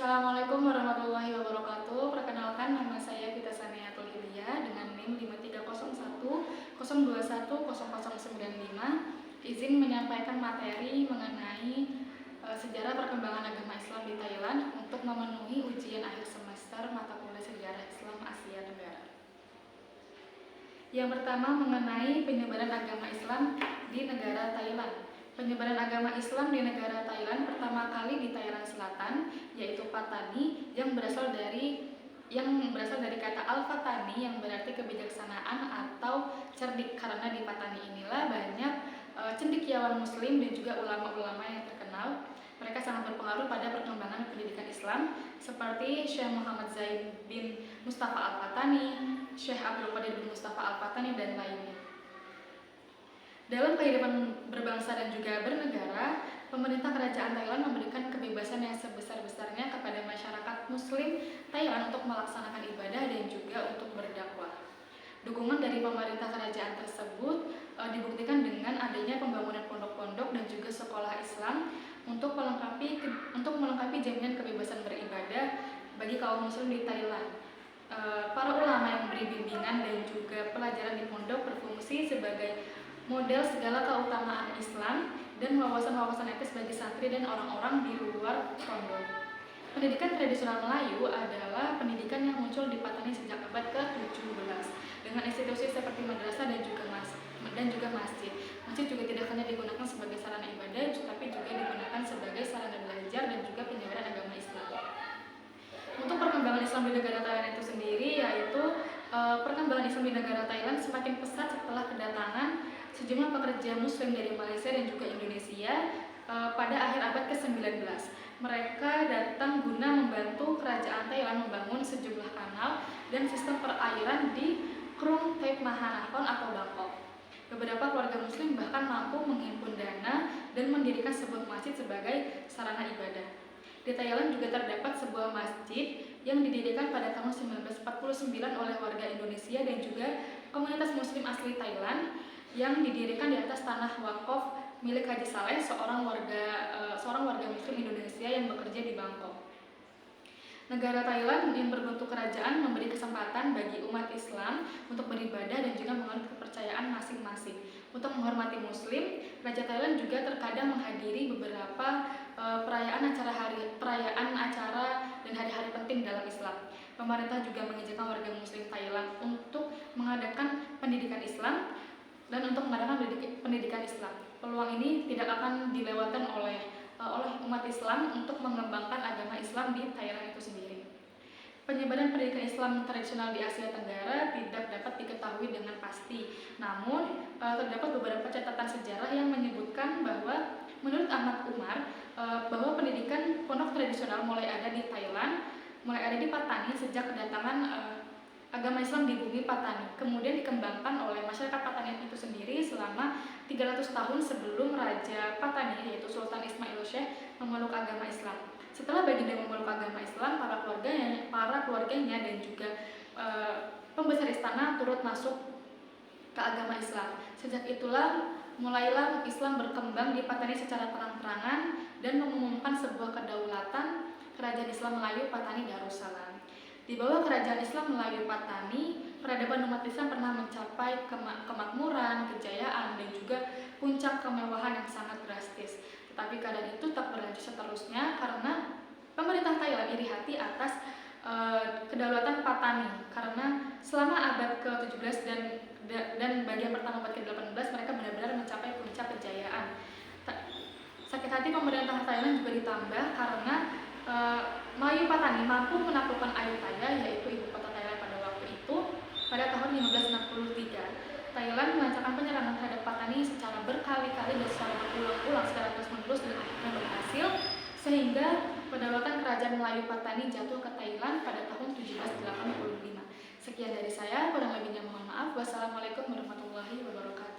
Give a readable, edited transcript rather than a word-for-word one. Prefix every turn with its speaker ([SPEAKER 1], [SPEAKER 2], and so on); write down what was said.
[SPEAKER 1] Assalamualaikum warahmatullahi wabarakatuh. Perkenalkan, nama saya Vita Saniatul Hilia dengan NIM 530102101095. Izin menyampaikan materi mengenai sejarah perkembangan agama Islam di Thailand untuk memenuhi ujian akhir semester mata kuliah Sejarah Islam Asia Tenggara. Yang pertama, mengenai penyebaran agama Islam di negara Thailand. Penyebaran agama Islam di negara Thailand pertama kali di Thailand Selatan, yaitu Patani, yang berasal dari kata Al-Fatani yang berarti kebijaksanaan atau cerdik, karena di Patani inilah banyak cendekiawan muslim dan juga ulama-ulama yang terkenal. Mereka sangat berpengaruh pada perkembangan pendidikan Islam seperti Syekh Muhammad Zaid bin Mustafa Al-Fatani, Syekh Abdul Qadir bin Mustafa Al-Fatani, dan lainnya. Dalam kehidupan berbangsa dan juga bernegara, pemerintah kerajaan Thailand memberikan kebebasan yang sebesar-besarnya kepada masyarakat muslim Thailand untuk melaksanakan ibadah dan juga untuk berdakwah. Dukungan dari pemerintah kerajaan tersebut dibuktikan dengan adanya pembangunan pondok-pondok dan juga sekolah Islam untuk melengkapi jaminan kebebasan beribadah bagi kaum muslim di Thailand. Para ulama yang memberi bimbingan dan juga pelajaran di pondok berfungsi sebagai model segala keutamaan Islam dan wawasan-wawasan etis bagi santri dan orang-orang di luar pondok. Pendidikan tradisional Melayu adalah pendidikan yang muncul di Patani sejak abad ke-17 dengan institusi seperti madrasah dan juga masjid. Masjid juga tidak hanya digunakan sebagai sarana ibadah, tapi juga digunakan sebagai sarana belajar dan juga penyebaran agama Islam. Untuk perkembangan Islam di negara Thailand itu sendiri, yaitu perkembangan Islam di negara Thailand semakin pesat setelah kedatangan sejumlah pekerja muslim dari Malaysia dan juga Indonesia pada akhir abad ke-19. Mereka datang guna membantu kerajaan Thailand membangun sejumlah kanal dan sistem perairan di Krung Thep Maha Nakhon atau Bangkok. Beberapa keluarga muslim bahkan mampu menghimpun dana dan mendirikan sebuah masjid sebagai sarana ibadah. Di Thailand juga terdapat sebuah masjid yang didirikan pada tahun 1949 oleh warga Indonesia dan juga komunitas muslim asli Thailand yang didirikan di atas tanah wakaf milik Haji Saleh, seorang warga muslim Indonesia yang bekerja di Bangkok. Negara Thailand yang berbentuk kerajaan memberi kesempatan bagi umat Islam untuk beribadah dan juga menganut kepercayaan masing-masing. Untuk menghormati muslim, Raja Thailand juga terkadang menghadiri beberapa perayaan acara dan hari-hari penting dalam Islam. Pemerintah juga mengizinkan warga muslim Thailand untuk mengadakan pendidikan Islam dan untuk mengadakan pendidikan Islam. Peluang ini tidak akan dilewatkan oleh umat Islam untuk mengembangkan agama Islam di Thailand itu sendiri. Penyebaran pendidikan Islam tradisional di Asia Tenggara tidak dapat diketahui dengan pasti. Namun, terdapat beberapa catatan sejarah yang menyebutkan bahwa menurut Ahmad Umar, bahwa pendidikan pondok tradisional mulai ada di Patani sejak kedatangan agama Islam di bumi Patani, kemudian dikembangkan oleh masyarakat Patani itu sendiri selama 300 tahun sebelum Raja Patani, yaitu Sultan Ismail Syekh, memeluk agama Islam. Setelah baginda memeluk agama Islam, para keluarganya dan juga pembesar istana turut masuk ke agama Islam. Sejak itulah mulailah Islam berkembang di Patani secara terang-terangan dan mengumumkan sebuah kedaulatan Kerajaan Islam Melayu Patani Darussalam. Di bawah Kerajaan Islam Melayu Patani, peradaban umat Islam pernah mencapai kemakmuran, kejayaan, dan juga puncak kemewahan yang sangat drastis. Tetapi keadaan itu tak berlanjut seterusnya karena pemerintah Thailand iri hati atas kedaulatan Patani, karena selama abad ke-17 dan bagian pertama abad ke-18 mereka benar-benar mencapai puncak kejayaan. Sakit hati pemerintah Thailand juga ditambah karena Melayu Patani mampu menaklukkan Ayutthaya, yaitu ibu kota Thailand pada waktu itu, pada tahun 1563. Thailand melancarkan penyerangan terhadap Patani secara berkali-kali dan secara berulang-ulang secara terus-menerus dan akhirnya berhasil, sehingga kedaulatan kerajaan Melayu Patani jatuh ke Thailand pada tahun 1785. Sekian dari saya, kurang lebihnya mohon maaf. Wassalamualaikum warahmatullahi wabarakatuh.